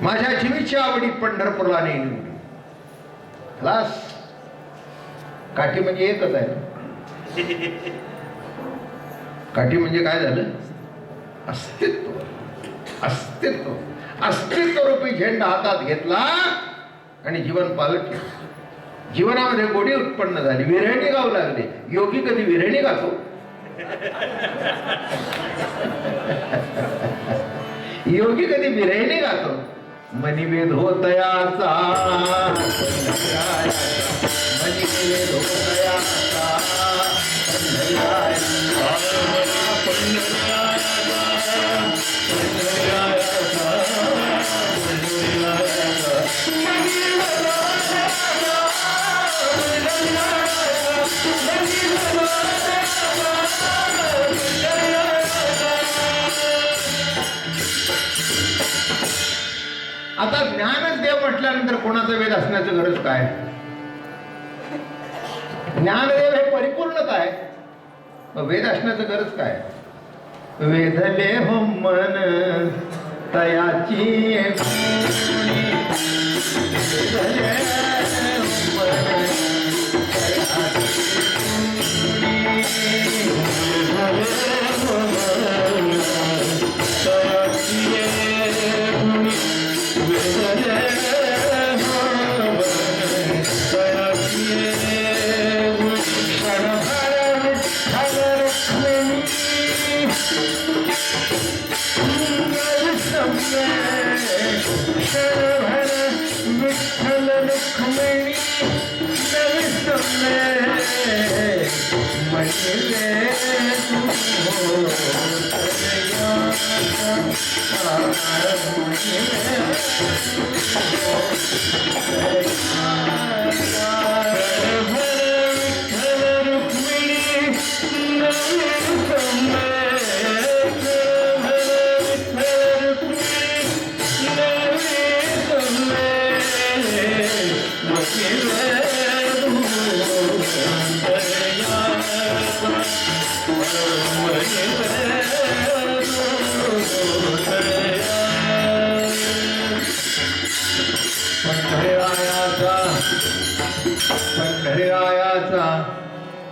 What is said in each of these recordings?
माझ्या जीवीची आवडी पंढरपूरला नेली. खलास. काठी म्हणजे एकच आहे ना. काठी म्हणजे काय झालं? अस्तित्व. अस्तित्व. अस्तित्व रूपी झेंडा हातात घेतला आणि जीवन पालट केलं. जीवनामध्ये गोडी उत्पन्न झाली. विरहिणी गाऊ लागले. योगी कधी विरहिणी गातो? योगी कधी विरहिणी गातो? मनिवेद होतयाचा, मनिवेद होतयाचा, आता ज्ञानच देव म्हटल्यानंतर कोणाचा वेद असण्याची गरज काय? ज्ञानदेव हे परिपूर्णता आहे. वेद असण्याचं गरज काय? वेधले हो मन तयाची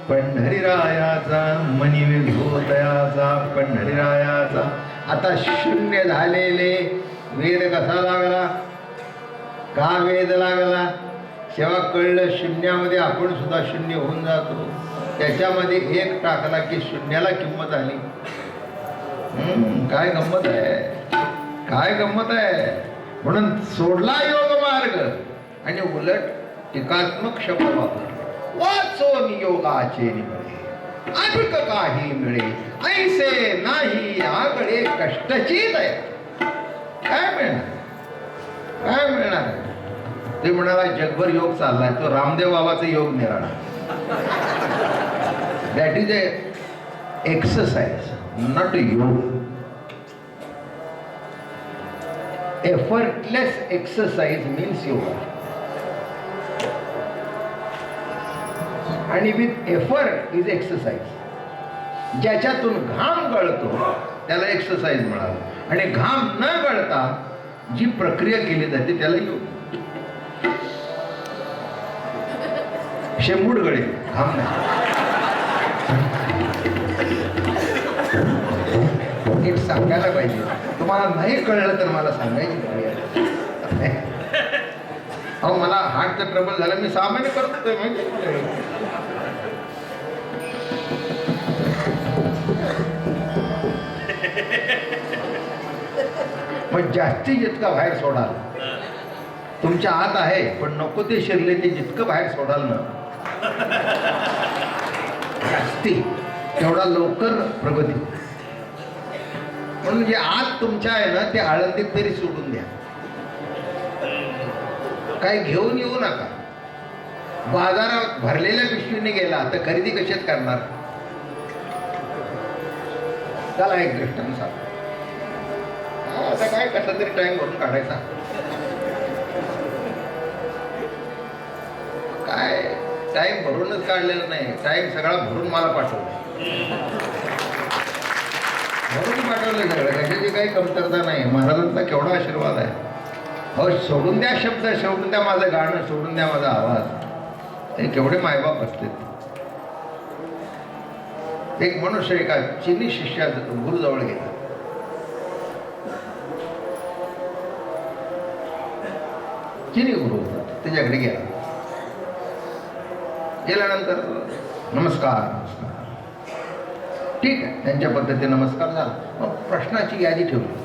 पंढरीरायाचा मनिवेद होतयाचा पंढरीरायाचा. आता शून्य झालेले वेद कसा लागला? का वेद लागला? जेव्हा कळलं शून्यामध्ये आपण सुद्धा शून्य होऊन जातो. त्याच्यामध्ये एक टाकला की शून्याला किंमत आली. काय गंमत आहे, काय गंमत आहे. म्हणून सोडला योग मार्ग आणि उलट टीकात्मक शब्द वापर. वाचो नियोगाचे निवळे अधिक काही मिळे ऐसे नाही आकडे कष्टाची दया. काय मिळणार? काय मिळणार? ते म्हणाला जगभर योग चाललाय, तो रामदेव बाबाचा योग निराळा. That is a exercise, not yog. Effortless exercise means yoga. आणि विथ एफर्ट इज एक्सरसाइज. ज्याच्यातून घाम गळतो त्याला एक्सरसाइज मिळाला. आणि घाम न गळता जी प्रक्रिया केली जाते त्याला योग. शेंबूड गळे, घाम नाही. नीट सांगायला पाहिजे. तुम्हाला नाही कळलं तर मला सांगायची. अहो मला हार्टचा ट्रबल झाला, मी सामान्य करतोय माहिती. मग जास्तीत जितका बाहेर सोडाल तुमच्या आत आहे, पण नको ते शिरले ते जितकं बाहेर सोडाल ना जास्ती तेवढा लवकर प्रगती. म्हणून जे आत तुमच्या आहे ना ते आळंदीत तरी सोडून द्या. काय घेऊन येऊ नका. बाजारात भरलेल्या पिशवीने गेला तर खरेदी कशात करणार? त्याला एक दृष्टांत सांग. आता काय कसा तरी टाइम भरून काढायचा. काय टाइम भरूनच काढलेला नाही, टाइम सगळा भरून मला पाठवला. भरून पाठवलं सगळं, कशाची काही कमतरता नाही. महाराजांचा केवढा आशीर्वाद आहे. हो, सोडून द्या शब्द, सोडून द्या माझं गाणं, सोडून द्या माझा आवाज. हे केवढे मायबाप असतात. एक मनुष्य एका चिनी शिष्या गुरुजवळ गेला. चिनी गुरु होता, त्याच्याकडे गेला. गेल्यानंतर नमस्कार नमस्कार, ठीक आहे, त्यांच्या पद्धतीने नमस्कार झाला. मग प्रश्नाची यादी ठेवली.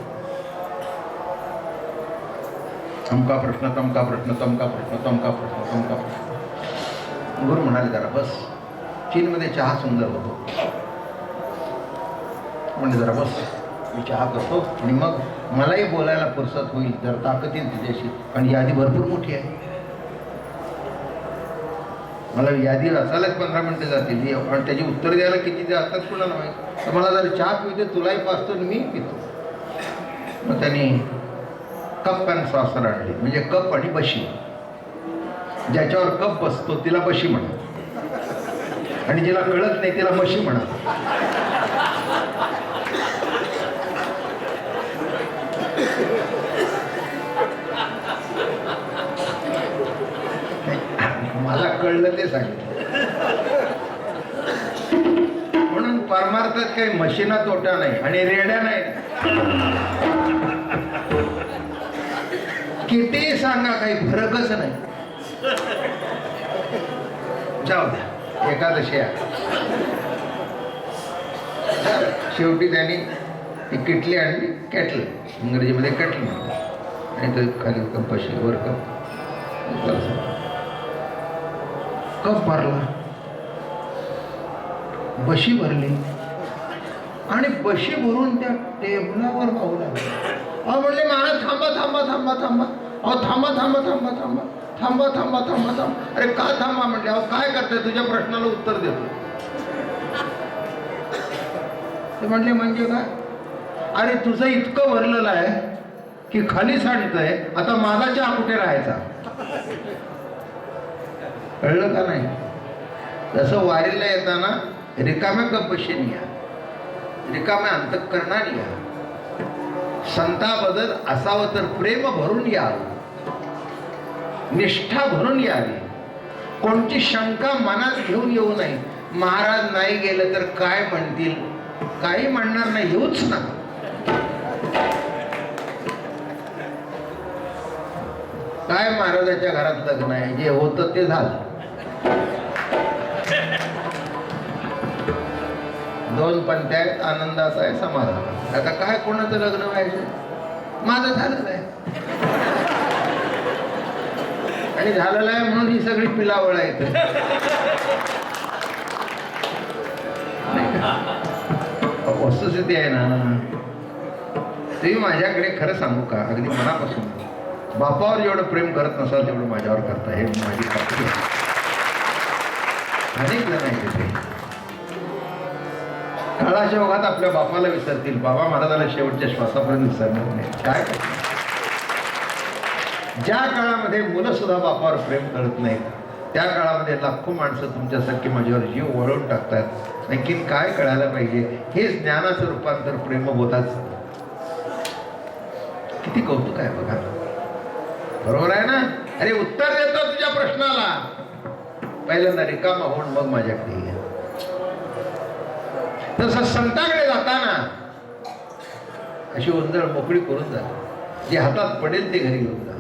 तमका प्रश्न, तमका प्रश्न, तमका प्रश्न, तमका प्रश्न, तमका प्रश्न. गुरु म्हणाले जरा बस. चीनमध्ये चहा सुंदर होतो. म्हणजे जरा बस, मी चहा करतो आणि मग मलाही बोलायला फुरसत होईल, जर ताकद येईल तुझ्याशी, कारण यादी भरपूर मोठी आहे. मला यादी वाचायलाच 15 मिनिटं जातील आणि त्याची उत्तर द्यायला किती जातात कुणाला माहीत. तर मला जर चहा पिते, तुलाही पाचतो आणि मी पितो. मग त्यांनी कप अँड सॉसर आणली, म्हणजे कप आणि बशी. ज्याच्यावर कप बसतो तिला बशी म्हणा, आणि जिला कळत नाही तिला मशी म्हणा. मला कळलं ते सांगितलं. म्हणून परमार्थात काही मशीना तोटा नाही आणि रेड्या नाही. किती सांगा काही फरकच नाही. जाऊ द्या, एकादशी आहे. शेवटी त्यांनी ती किटली आणली, कॅटल इंग्रजीमध्ये कॅटल म्हणतात, आणि तर खाली कप बशी, वर कप. कप भरला, बशी भरली आणि बशी भरून त्या टेबलावर पाहू लागली. अहो म्हणले महाराज थांबा थांबा थांबा थांबा, अहो थांबा थांबा थांबा थांबा थांबा थांबा थांबा थांबा. अरे का थांबा म्हटले? अहो काय करताय, तुझ्या प्रश्नाला उत्तर देतो. ते म्हटले म्हणजे काय? अरे तुझं इतकं भरलेलं आहे की खाली सांडतंय, आता माझा चहा कुठे राहायचा? कळलं का नाही? तसं वारीला येताना रिकाम्या कपशीने या, रिकाम्या अंतःकरणाने या. संताबद्दल असावं तर प्रेम भरून यावं, निष्ठा भरून यावी. कोणती शंका मनात घेऊन येऊ नये. महाराज नाही गेलं तर काय म्हणतील? काही म्हणणार नाही, येऊच ना. काय महाराजाच्या घरात लग्न आहे, जे होतं ते झालं. 2 पंथ्यात आनंदाचा आहे, समाधान. आता काय कोणाचं लग्न व्हायचं? माझं झालेलं आहे आणि झालेलं आहे म्हणून ही सगळी पिलावळ आहे. वस्तुस्थिती आहे ना. तुम्ही माझ्याकडे खरं सांगू का, अगदी मनापासून बापावर जेवढं प्रेम करत नसाल तेवढं माझ्यावर करता, हे माझी खात्री आहे. अनेक जण आहे तिथे काळाच्या ओघात आपल्या बापाला विसरतील, बाबा महाराजाला शेवटच्या श्वासापर्यंत विसरणार नाही. काय ज्या काळामध्ये मुलं सुद्धा बापावर प्रेम करत नाहीत, त्या काळामध्ये लाखो माणसं तुमच्यासारखी माझ्यावर जीव वळवून टाकतात. आणखीन काय कळायला पाहिजे? हे ज्ञानाचं रूपांतर प्रेमबोधाच. किती कौतुक आहे बघा. बरोबर आहे ना? अरे उत्तर देतो तुझ्या प्रश्नाला. पहिल्यांदा रिकामा होऊन मग माझ्याकडे ये. तसं संतांकडे जाताना अशी उंदळ मोकळी करून जा, जे हातात पडेल ते घरी घेऊन जा.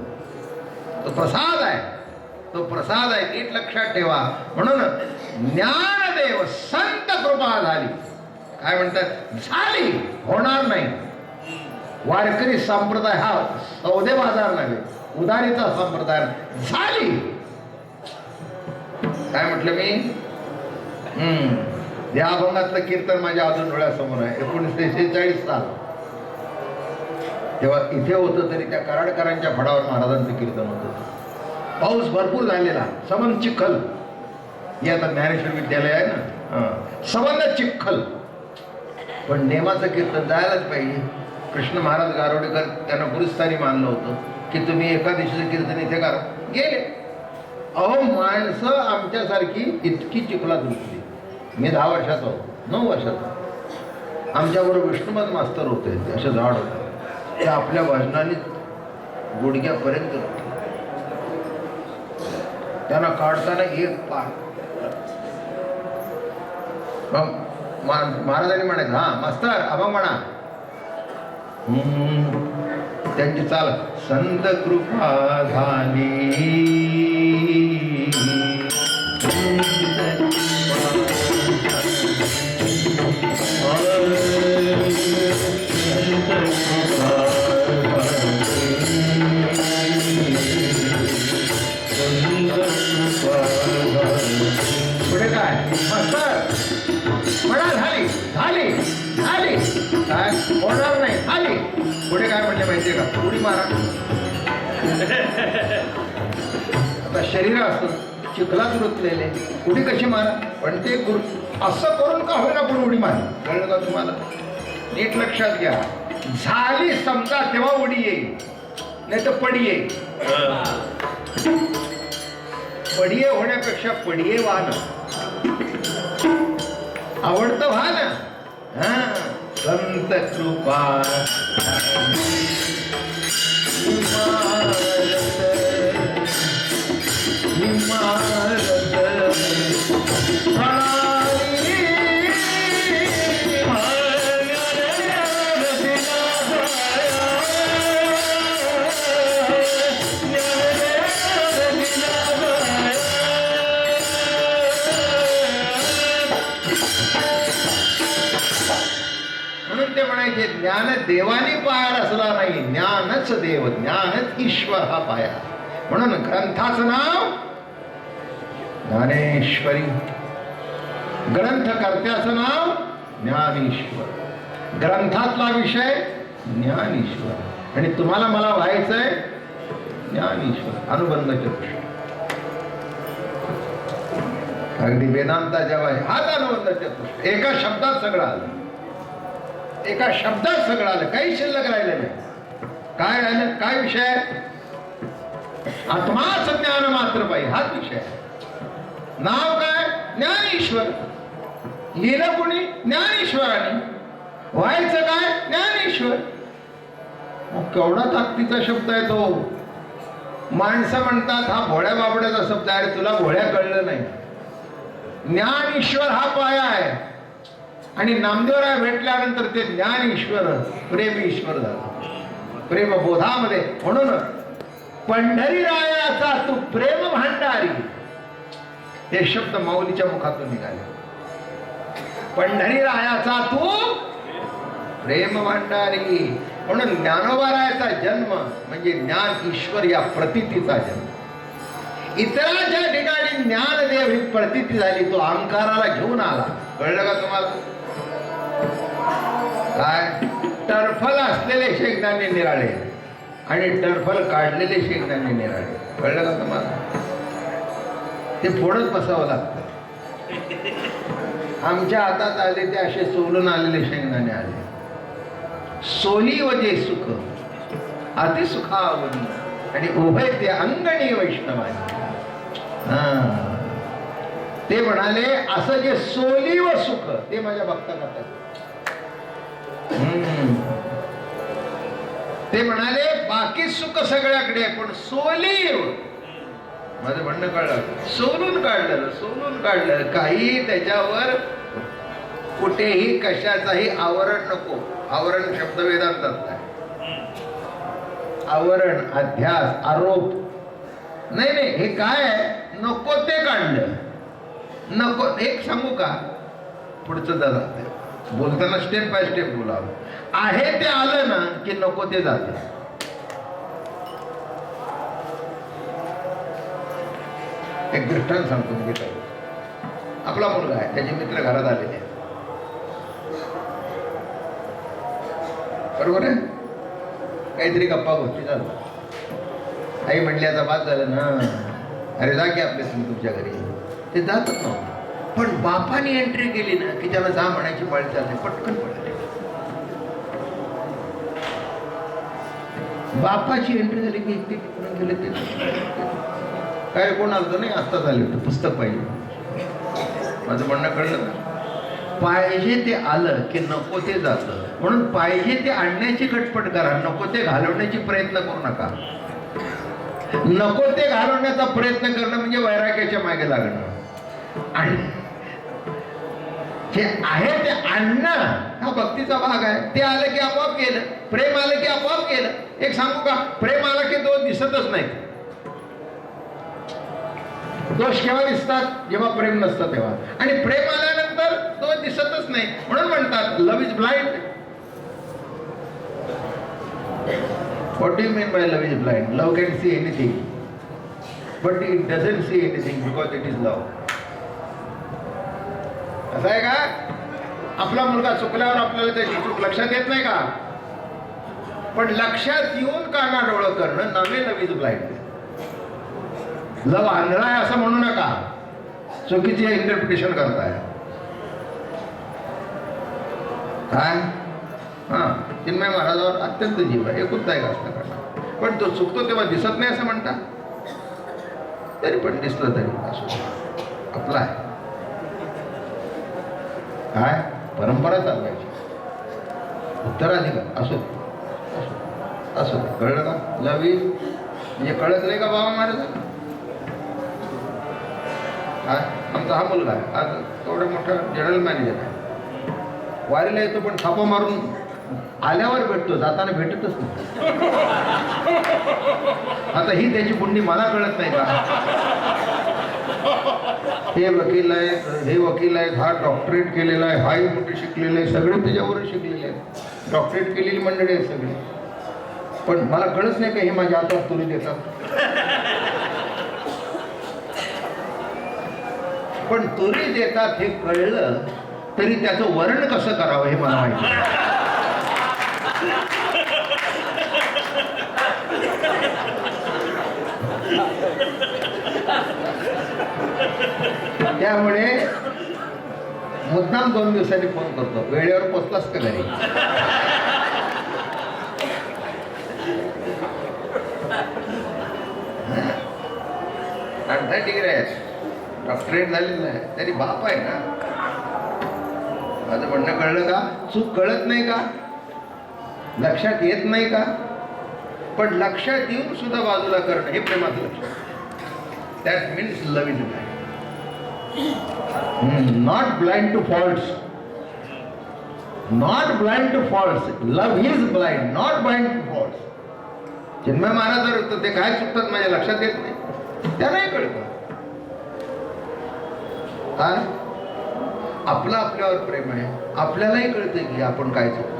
तो प्रसाद आहे, तो प्रसाद आहे, नीट लक्षात ठेवा. म्हणून ज्ञानदेव संत कृपा झाली. काय म्हणतात? झाली, होणार नाही. वारकरी संप्रदाय हा सौदे बाजार नव्हे, उदारीचा संप्रदाय. झाली. काय म्हटलं मी? या अभंगातलं कीर्तन माझ्या अजून डोळ्यासमोर आहे. 1946 साल. तेव्हा इथे होतं तरी त्या कराडकरांच्या फडावर महाराजांचं कीर्तन होतं. पाऊस भरपूर झालेला, संबंध चिखल. हे आता ज्ञानेश्वर विद्यालय आहे ना, संबंध चिखल. पण नेमाचं कीर्तन जायलाच पाहिजे. कृष्ण महाराज गारोडेकर त्यांना गुरुस्थानी मानलं होतं की तुम्ही एका दिवशीचं कीर्तन इथे करा. गेले. अहो माणसं आमच्यासारखी इतकी चिखलात रुतली. मी 10 वर्षाचा होतो, 9 वर्षाचा. आमच्याबरोबर विष्णुमत मास्तर होते, असे झाड होते. ते आपल्या भजनाने गुडघ्यापर्यंत लोटला. त्यांना काढताना एक पाय. महाराजांनी म्हणायचं, हा मास्तर अभंग म्हणा. त्यांची चाल, संत कृपा झाली पुढे काय मास्तर म्हणा, झाली झाली झाली, काय होणार नाही, झाली. पुढे काय म्हणले माहितीये का, उडी मारा. आता शरीर असतं चिखलात रुतलेले, उडी कशी मारा, पण ते असं करून का होईना पण उडी मारा. कळलं का तुम्हाला? नीट लक्षात घ्या. झाली समजा तेव्हा उडी येईल, नाही तर पडी येईल. पडिये होण्यापेक्षा पडिये वाहन आवडतं, व्हा ना. हा, संत कृपा म्हणून ते म्हणायचे, ज्ञान देवानी पायार असला नाही, ज्ञानच देव, ज्ञानच ईश्वर हा पाया. म्हणून ग्रंथाचं नाव ज्ञानेश्वरी, ग्रंथकर्त्याचं नाव ज्ञानेश्वर, ग्रंथातला विषय ज्ञानेश्वर. आणि तुम्हाला मला व्हायचंय ज्ञानेश्वर, अनुबंध चतुष्ट. अगदी वेदांताच्या बाहेर हाच अनुबंध चतुष्ट. एका शब्दात सगळं आलं, एका शब्दात सगळं आलं, काही शिल्लक राहिलं नाही. काय राहिलं? काय विषय? आत्माच ज्ञान मात्र पाहिजे, हाच विषय. नाव काय? ज्ञानेश्वर. लिहिलं कोणी? ज्ञानेश्वराने. व्हायचं काय? ज्ञानेश्वर. मग केवढा ताकदीचा शब्द आहे तो. माणसं म्हणतात हा भोळ्या बाबड्याचा शब्द आहे, तुला भोळ्या कळलं नाही. ज्ञान ईश्वर हा पाया आहे. आणि नामदेवराय भेटल्यानंतर ते ज्ञान ईश्वर प्रेम ईश्वर झालं, प्रेम बोधामध्ये. म्हणून पंढरीरायाचा तू प्रेम भांडारी, हे शब्द माऊलीच्या मुखातून निघाले. पंढरीरायाचा तू प्रेम भांडारी. म्हणून ज्ञानोबारायाचा जन्म म्हणजे ज्ञान ईश्वर या प्रतीतीचा जन्म. इतरांच्या ठिकाणी ज्ञानदेव ही प्रतीती झाली, तो अहंकाराला घेऊन आला. कळलं का तुम्हाला? काय? टरफल असलेले शेंगदाणे निराळे आणि टरफल काढलेले शेंगदाणे निराळे. कळलं का तुम्हाला? ते फोडत बसावं लागतं. आमच्या हातात आले ते असे सोलून आलेले शेंगदाणे आले. सोली वजे सुख अति सुखावनी आणि उभय ते अंगणी वैष्णवानी. ते म्हणाले असं जे सोली व सुख ते माझ्या भक्ताकडे. ते म्हणाले बाकी सुख सगळ्याकडे पण सोलीव माझं म्हणणं कळलं. सोलून काढलेलं, सोलून काढलेलं. काही त्याच्यावर कुठेही कशाचाही आवरण नको. आवरण शब्द वेदांतात आहे. आवरण, अध्यास, आरोप नाही नाही. हे काय आहे? नको ते काढलं. नको एक सांगू का? पुढचं जात बोलताना स्टेप बाय स्टेप बोलावं. आहे ते आलं ना की नको ते जाते. एक दृष्टांत सांगतो. म्हणजे काय, आपला मुलगा आहे, त्याचे मित्र घरात आलेले, बरोबर आहे, काहीतरी गप्पा गोष्टी झालं. आई म्हणली आता बाद झालं ना, अरे जा की आपल्या तुमच्या घरी. ते जातच नव्हतं. पण बापाने एंट्री केली ना की त्याला जा म्हणायची पाळी चालते. पटकन पडले. बापाची एंट्री झाली की ते गेले. ते काय कोण आलं नाही, आत्ता झाले होते, पुस्तक पाहिजे. माझं म्हणणं कळलं ना? पाहिजे ते आलं की नको ते जातं. म्हणून पाहिजे ते आणण्याची खटपट करा, नको ते घालवण्याची प्रयत्न करू नका. नको ते घालवण्याचा प्रयत्न करणं म्हणजे वैराग्याच्या मागे लागणं. आणि जे आहे ते आणणं हा भक्तीचा भाग आहे. ते आलं की आपोआप गेलं. प्रेम आलं की आपोआप गेलं. एक सांगू का, प्रेम आलं की दोष दिसतच नाही. दोष केव्हा दिसतात? जेव्हा प्रेम नसतं तेव्हा. आणि प्रेम आल्यानंतर दोष दिसतच नाही. म्हणून म्हणतात love is blind. What do you mean by love is blind? Love can see anything, but it doesn't see anything because it is love. असं आहे का? आपला मुलगा चुकल्यावर आपल्याला त्याची चूक लक्षात येत नाही का? पण लक्षात येऊन कानाडोळं करणं नवे लव्ह इज ब्लाइंड. लव आंधळा आहे असं म्हणू नका, चुकीचे इंटरप्रिटेशन करताय. काय चिन्मय महाराजावर अत्यंत जीव आहे, एकुलता एक असतं कारण. पण तो चुकतो तेव्हा दिसत नाही असं म्हणता. तरी पण दिसलं तरी असो आपला आहे. काय परंपरा चालवायची, उत्तराधिकार असो असो. कळलं का? लवी म्हणजे कळत नाही का बाबा महाराज? काय आमचा हा मुलगा आहे, आज एवढा मोठा जनरल मॅनेजर आहे. वारीला येतो पण थापा मारून आल्यावर भेटतो, जाताना भेटतच नाही. आता ही त्याची पुंडी मला कळत नाही का? हे वकील आहेत, हे वकील आहेत, हा डॉक्टरेट केलेला आहे, हाही मोठे शिकलेले आहे, सगळे त्याच्यावरच शिकलेले आहेत. डॉक्टरेट केलेली मंडळी आहेत सगळी. पण मला कळत नाही का हे माझ्या हातात तुरी देतात. पण तुरी देतात हे कळलं तरी त्याचं वर्ण कसं करावं हे मला माहिती. त्यामुळे मुद्दाम 2 दिवसांनी फोन करतो, वेळेवर पोचलास का घरी? अर्धा डिग्री आहे, डॉक्टरेट झालेलं आहे, तरी बाप आहे ना. माझं म्हणणं कळलं का? चूक कळत नाही का? लक्षात येत नाही का? पण लक्षात येऊन सुद्धा बाजूला करणं हे प्रेमाचं लक्षण. That means love is blind. Not blind to faults. Not blind to faults. Love is blind, not blind to faults. Chinmay Maharaj ते काय चुकतात माझ्या लक्षात येत नाही, त्या नाही कळत. काय आपलं आपल्यावर प्रेम आहे, आपल्यालाही कळतंय की आपण काय चुकतो.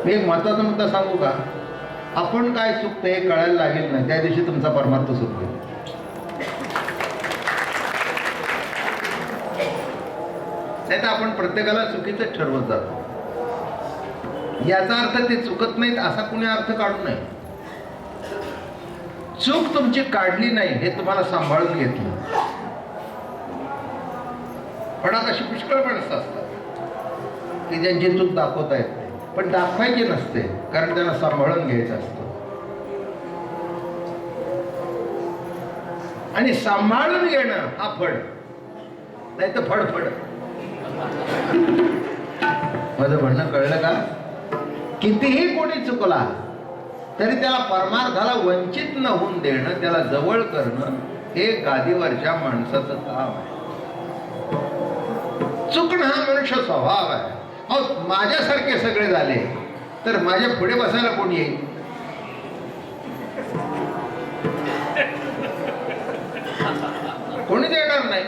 मी एक महत्वाचा मुद्दा सांगू का? आपण काय चुकतं हे कळायला लागेल ना, त्या दिवशी तुमचा परमार्थ सुटतो. नाही तर आपण प्रत्येकाला चुकीचं ठरवत जातो. याचा अर्थ ते चुकत नाहीत असा कुणी अर्थ काढू नये. चूक तुमची काढली नाही हे तुम्हाला सांभाळून घेतलं. पण आता अशी पुष्कळ माणसं असतात की ज्यांची चूक दाखवता येत नाही, पण दाखवायची नसते कारण त्यांना सांभाळून घ्यायचं असतं. आणि सांभाळून घेणं हा फड, नाही तर फडफड. माझं म्हणणं कळलं का? कितीही कोणी चुकला तरी त्याला परमार्थाला वंचित न होऊन देणं, त्याला जवळ करणं हे गादीवरच्या माणसाचं काम आहे. चुकणं हा मनुष्य स्वभाव आहे. अहो माझ्यासारखे सगळे झाले तर माझ्या पुढे बसायला कोणी येईल? कोणीच येणार नाही,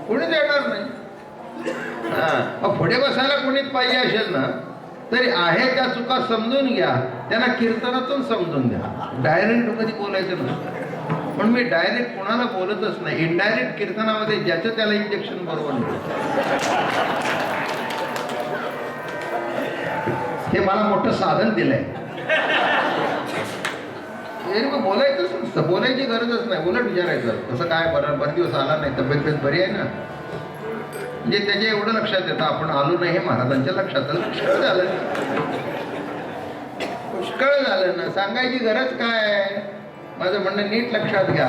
कोणीच येणार नाही. पुढे बसायला कोणीच पाहिजे असेल ना तरी आहे त्या चुका समजून घ्या, त्यांना कीर्तनातून समजून द्या. डायरेक्ट कधी बोलायचं नसतं. पण मी डायरेक्ट कोणाला बोलतच नाही. इनडायरेक्ट कीर्तनामध्ये ज्याचं त्याला इंजेक्शन बरोबर नाही. हे मला मोठं साधन दिलंय. मग बोलायचंच नसतं, बोलायची गरजच नाही, उलट विचारायचं कसं काय, बरं दिवस आला नाही, तब्येत बरी आहे ना. म्हणजे त्याच्या एवढं लक्षात येतं आपण आलो नाही हे महाराजांच्या लक्षात आलं. पुष्कळ झालं, पुष्कळ झालं ना, सांगायची गरज काय. माझं म्हणणं नीट लक्षात घ्या.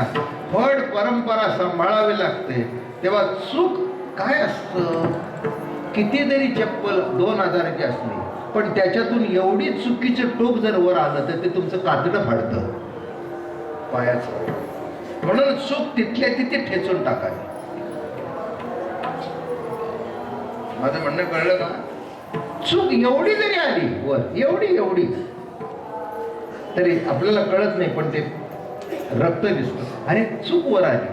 फड परंपरा सांभाळावी लागते, तेव्हा चूक काय असतं, कितीतरी चप्पल 2000ची असली पण त्याच्यातून एवढी चुकीचं टोक जर वर आलं तर ते तुमचं कातडं फाडतं पायाचं. म्हणून चूक तिथल्या तिथे ठेचून टाकावी. माझं म्हणणं कळलं का? चूक एवढी जरी आली वर, एवढी तरी आपल्याला कळत नाही, पण ते रक्त दिसतं आणि चूक वर आली.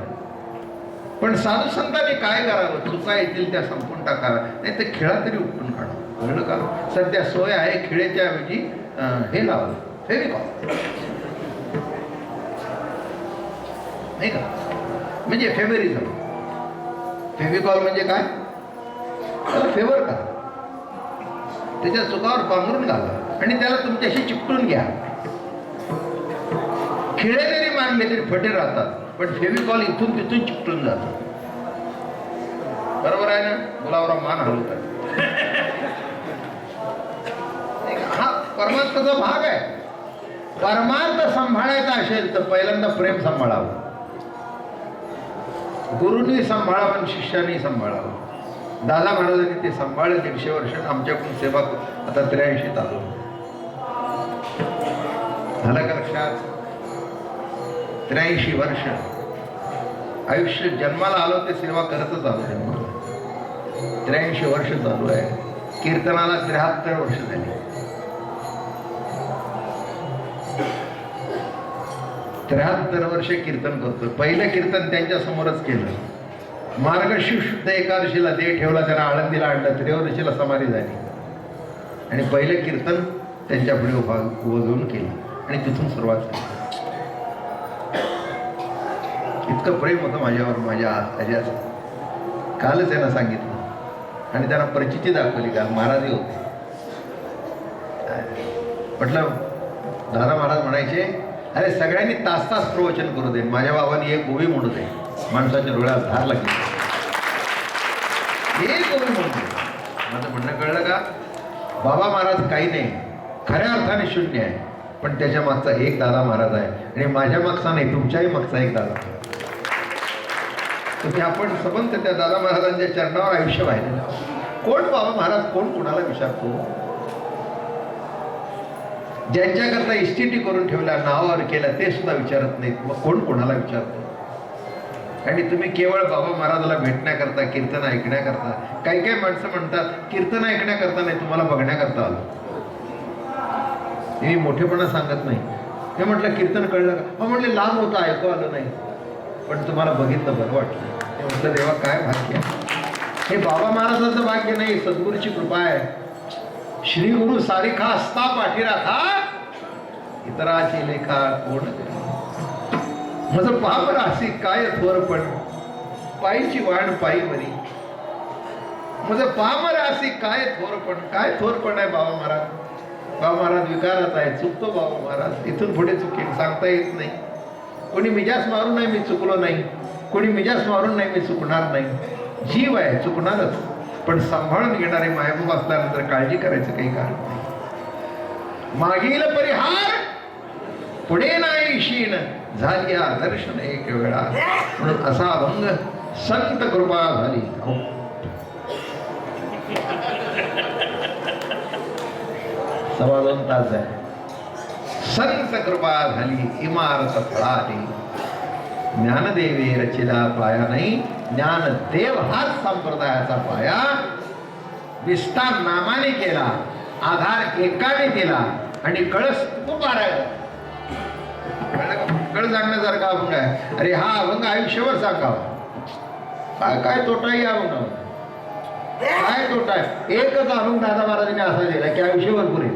पण साधू संतांनी काय करावं, चुका येतील त्या संपून टाकाव्या, नाही तर खिळा तरी उपटून काढावं. कळलं का? सध्या सोय आहे खिळेच्या ऐवजी हे लावलं, फेविकॉल, नाही का? म्हणजे फेवरिझम. फेविकॉल म्हणजे काय? त्याला फेवर करा, त्याच्या चुकावर पांघरून घाला आणि त्याला तुमच्याशी चिकटून घ्या. खिळे जरी मारले तरी फटे राहतात, पण फेविकॉल इथून तिथून चिकटून जातं. बरोबर आहे ना? गुलाबराव मान हलवतात. हा परमार्थाचा भाग आहे. परमार्थ सांभाळायचा असेल तर पहिल्यांदा प्रेम सांभाळावं. गुरुनी सांभाळावं, शिष्याने सांभाळावं. दादा महाराजांनी ते सांभाळलं 150 वर्ष. आमच्याकडून सेवा आता 83 आलो. झालं का लक्षात? 83 वर्ष आयुष्य. जन्माला आलो ते सेवा करतच आलो. जन्माला 83 वर्ष चालू आहे. कीर्तनाला 73 वर्ष झाली. 73 वर्ष कीर्तन करतो. पहिलं कीर्तन त्यांच्या समोरच केलं. मार्गशीर्ष शुद्ध एकादशीला देह ठेवला, त्यांना आळंदीला आणलं, त्रयोदशीला समाधी झाली आणि पहिलं कीर्तन त्यांच्या पुढे उभं घेऊन केलं आणि तिथून सुरुवात झाली. इतकं प्रेम होतं माझ्यावर, माझ्या आज्याचं. कालच त्यांना सांगितलं आणि त्यांना परिचिती दाखवली. काल महाराजही होते. म्हटलं, दादा महाराज म्हणायचे, अरे सगळ्यांनी तास तास प्रवचन करू दे, माझ्या बाबांनी एक गोवी म्हणू दे. माणसाच्या डोळ्यात धार लागली. एक गोवी म्हणू दे. माझं म्हणणं कळलं का? बाबा महाराज काही नाही, खऱ्या अर्थाने शून्य आहे, पण त्याच्या मागचा एक दादा महाराज आहे आणि माझ्या मागचा नाही, तुमच्याही मागचा एक दादा. तर आपण सबंध त्या दादा महाराजांच्या चरणावर आयुष्य वाहिलेलं. कोण बाबा महाराज, कोण कोणाला विचारतो? ज्यांच्याकरता इस्टिटी करून ठेवल्या, नावावर केल्या, ते सुद्धा विचारत नाहीत. मग कोण कोणाला विचारतो? आणि तुम्ही केवळ बाबा महाराजाला भेटण्याकरता, कीर्तन ऐकण्याकरता. काही काही माणसं म्हणतात कीर्तन ऐकण्याकरता नाही, तुम्हाला बघण्याकरता आलो. मी मोठेपणा सांगत नाही. हे म्हटलं कीर्तन कळलं का? म्हटलं लांब होतं, ऐकू आलं नाही, पण तुम्हाला बघितलं बरं वाटलं. हे म्हटलं देवा काय भाग्य. हे बाबा महाराजांचं भाग्य नाही, सद्गुरूची कृपा आहे. श्री गुरु सारिखा असता पाठीराखा, इतराची लेखा कोण करी. माझं पाप राशी काय थोरपण, पायीची वाण पायी वरी. माझं पाप राशी काय थोरपण. काय थोरपण आहे बाबा महाराज. बाबा महाराज विकारात आहे, चुकतो बाबा महाराज. इथून पुढे चुकेल, सांगता येत नाही. कोणी मिजास मारून नाही, मी चुकलो नाही. कोणी मिजास मारून नाही, मी चुकणार नाही. जीव आहे, चुकणारच, पण सांभाळून घेणारे मायबाप असल्यानंतर काळजी करायचं काही कारण नाही. मागील परिहार पुढे नाही शीन, झाली दर्शन एक वेळा. म्हणून असा अभंग संत कृपा झाली. सव्वा 2 तास आहे. संत कृपा झाली इमारत फळाली, ज्ञानदेवे रचिला पाया नाही. ज्ञानदेव हाच संप्रदायाचा पाया. विस्तार नामाने केला, आधार एकाने दिला आणि कळस उभारायला. कळ सांगण्यासारखा अभंग आहे. अरे हा अभंग आयुष्यभर सांगावा. काय काय तोटा या अभंगावर, काय तोटा आहे? एकच अभंग दादा महाराजांनी असा दिला की आयुष्यभर पुरे.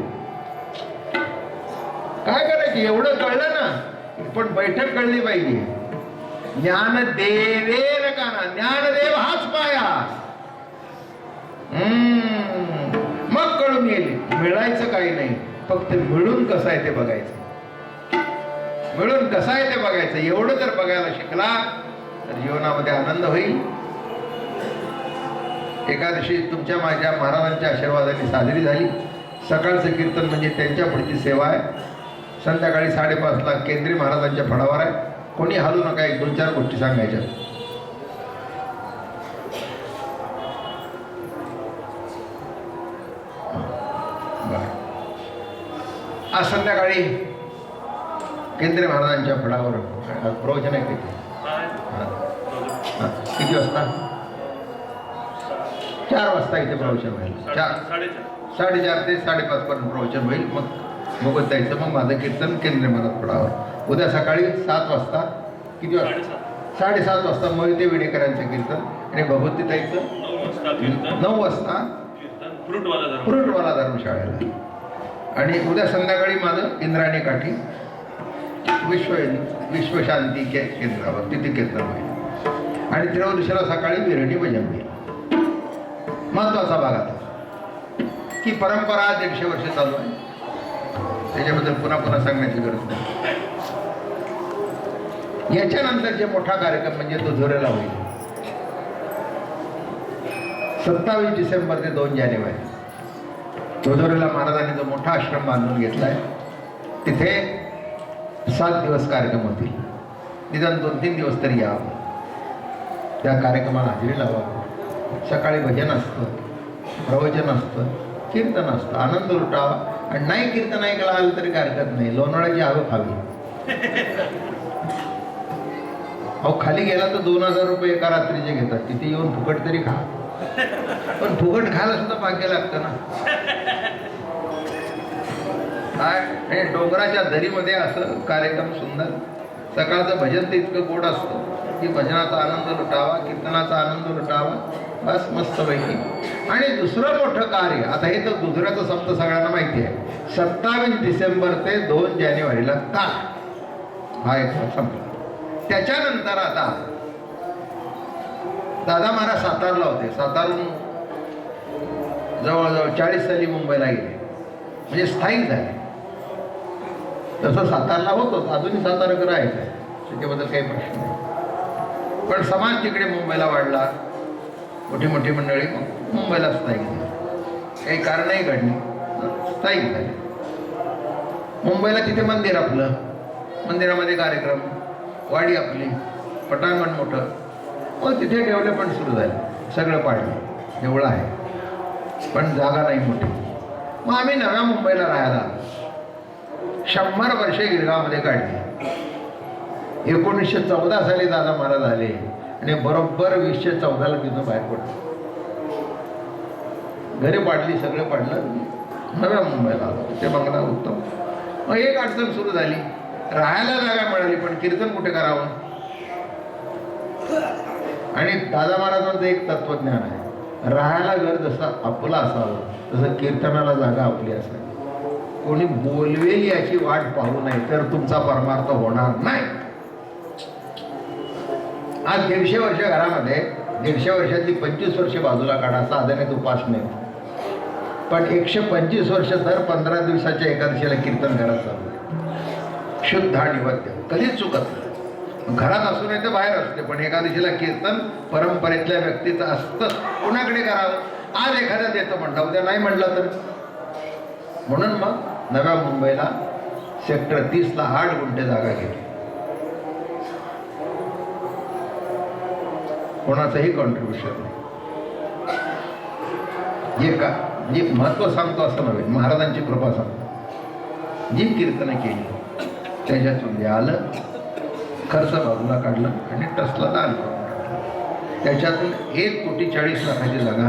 काय करायचं? एवढं कळलं ना, पण बैठक कळली पाहिजे. ज्ञानदेवे नका ना, ज्ञानदेव हाच पाया. मग कळून येईल. मिळायचं काही नाही, फक्त मिळून कसं आहे ते बघायचं. मिळून कसं आहे ते बघायचं. एवढं जर बघायला शिकला तर जीवनामध्ये आनंद होईल. एकादशी तुमच्या माझ्या महाराजांच्या आशीर्वादाने साजरी झाली. सकाळचं कीर्तन म्हणजे त्यांच्या पुढची सेवा आहे. संध्याकाळी 5:30ला केंद्रीय महाराजांच्या फळावर आहे. कोणी हलू नका. 1-2-4 गोष्टी सांगायच्या. आज संध्याकाळी केंद्रीय महाराजांच्या फडावर प्रवचन आहे किती किती वाजता 4 वाजता इथे प्रवचन होईल 4:30 ते 5:30 पर्यंत प्रवचन होईल. मग बघत जायचं. मग माझं कीर्तन केंद्रीय महाराज फडावर. उद्या सकाळी 7 वाजता किती वाजता 7:30 वाजता मोहिते विडेकरांचं कीर्तन आणि भगवतीताईचं 9 वाजता फ्रूटवाला धर्मशाळेला. आणि उद्या संध्याकाळी माझं इंद्राणी काठी विश्वशांती केंद्रावर तिथे कीर्तन होईल. आणि त्रयोदशीला सकाळी विरणी भजन होईल. महत्वाचा भाग आता की परंपरा 150 वर्ष चालू आहे. त्याच्याबद्दल पुन्हा सांगण्याची गरज नाही. याच्यानंतरचे मोठा कार्यक्रम म्हणजे दुधोरेला होईल 27 डिसेंबर ते 2 जानेवारी. दुधोरेला महाराजांनी जो मोठा आश्रम बांधून घेतलाय तिथे 7 दिवस कार्यक्रम होतील. निदान 2-3 दिवस तरी यावं. त्या कार्यक्रमाला हजेरी लावावं. सकाळी भजन असतं, प्रवचन असतं, कीर्तन असतं. आनंद लुटावा. आणि नाही कीर्तन ऐकायला आलं तरी काय हरकत नाही. लोणावळ्याची आवक खावी. अहो खाली गेला तर 2000 रुपये एका रात्रीचे घेतात. तिथे येऊन फुकट तरी खा. पण फुकट खायला सुद्धा भाग्य लागतं ना. काय डोंगराच्या दरीमध्ये असं कार्यक्रम सुंदर. सकाळचं भजन तर इतकं गोड असतं की भजनाचा आनंद लुटावा, कीर्तनाचा आनंद लुटावा. बस मस्तपैकी. आणि दुसरं मोठं कार्य आता हे तर दुसऱ्याचं सप्त सगळ्यांना माहिती आहे. 27 डिसेंबर ते 2 जानेवारीला का हा एक संपला. त्याच्यानंतर आता दादा महाराज सातारला होते. सातारून जवळजवळ 40 साली मुंबईला गेले. म्हणजे स्थायिक झाले. तसं सातारला होतोच. अजूनही सातारकर आहे काय त्याच्याबद्दल काही प्रश्न नाही. पण समाज तिकडे मुंबईला वाढला. मोठी मोठी मंडळी मुंबईला स्थायिक झाली. काही कारणही घडली स्थायिक झाले. मुंबईला तिथे मंदिर आपलं. मंदिरामध्ये कार्यक्रम, वाडी आपली, पटांगण मोठं. मग तिथे डेव्हलपमेंट सुरू झालं. सगळं पाडलं. एवढं आहे पण जागा नाही मोठी. मग आम्ही नव्या मुंबईला राहायला 100 वर्षे गिरगावमध्ये काढली. 1914 साली दादा महाराज आले आणि बरोबर 2014ला तिथं बाहेर पडलं. घरे पाडली, सगळं पाडलं. नव्या मुंबईला आलो. ते बंगला उत्तम. मग एक अडचण सुरू झाली. राहायला जागा मिळाली पण कीर्तन कुठे करावं. आणि दादा महाराजांचं एक तत्वज्ञान आहे. राहायला घर जसं आपलं असावं तसं कीर्तनाला जागा आपली असावी. कोणी बोलवेल याची वाट पाहू नये तर तुमचा परमार्थ होणार नाही. आज 150 वर्ष घरामध्ये 150 वर्षातली 25 वर्ष बाजूला काढा. साधनेत उपासने. पण 125 वर्ष दर 15 दिवसाच्या एकादशीला कीर्तन घरात चालू आहे. शुद्ध आणि वद्य कधीच चुकत नाही. घरात असू नये तर बाहेर असते पण एकादशीला कीर्तन परंपरेतल्या व्यक्तीचं असतं. कोणाकडे करावं. आज एखाद्या देतं म्हणता उद्या नाही म्हटलं तर. म्हणून मग नव्या मुंबईला सेक्टर 30ला 8 गुंठे जागा घेतली. कोणाचंही कॉन्ट्रीब्युशन नाही. जे महत्व सांगतो असं नव्हे, महाराजांची कृपा सांगतो. जी कीर्तनं केली त्याच्यातून जे आलं खर्च बाजूला काढलं आणि ट्रस्टला दान करून टाकलं. त्याच्यातून 1,40,00,000 जागा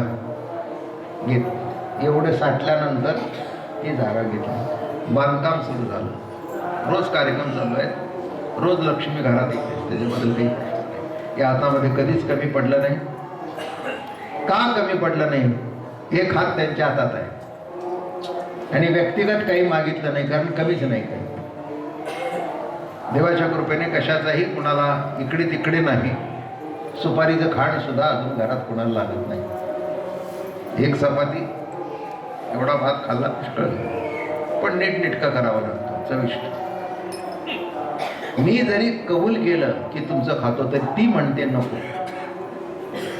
घेतली. एवढे साठल्यानंतर ही जागा घेतली. बांधकाम सुरू झालं. रोज कार्यक्रम चालू आहेत. रोज लक्ष्मी घरात येते. त्याच्याबद्दल काही प्रश्न नाही. या हातामध्ये कधीच कमी पडलं नाही. का कमी पडलं नाही. एक हात त्यांच्या हातात आहे आणि व्यक्तिगत काही मागितलं नाही कारण कमीच नाही काही. देवाच्या कृपेने कशाचाही कुणाला इकडे तिकडे नाही. सुपारीचं खाण सुद्धा अजून घरात कुणाला लागत नाही. एक चपाती एवढा भात खाल्ला पुष्कळ. पण नीटनेटका करावा लागतो. चविष्ट. मी जरी कबूल केलं की तुमचं खातो तर ती म्हणते नको.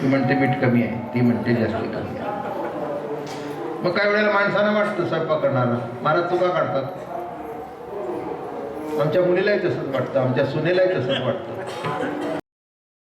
ती म्हणते मीठ कमी आहे. ती म्हणते जास्त कमी आहे. मग काही वेळेला माणसानं वाटतं स्वयंपाक करणारा महाराज चुका काढतात. आमच्या मुलीलाही तसंच वाटतं. आमच्या सुनेलाही तसंच वाटतं.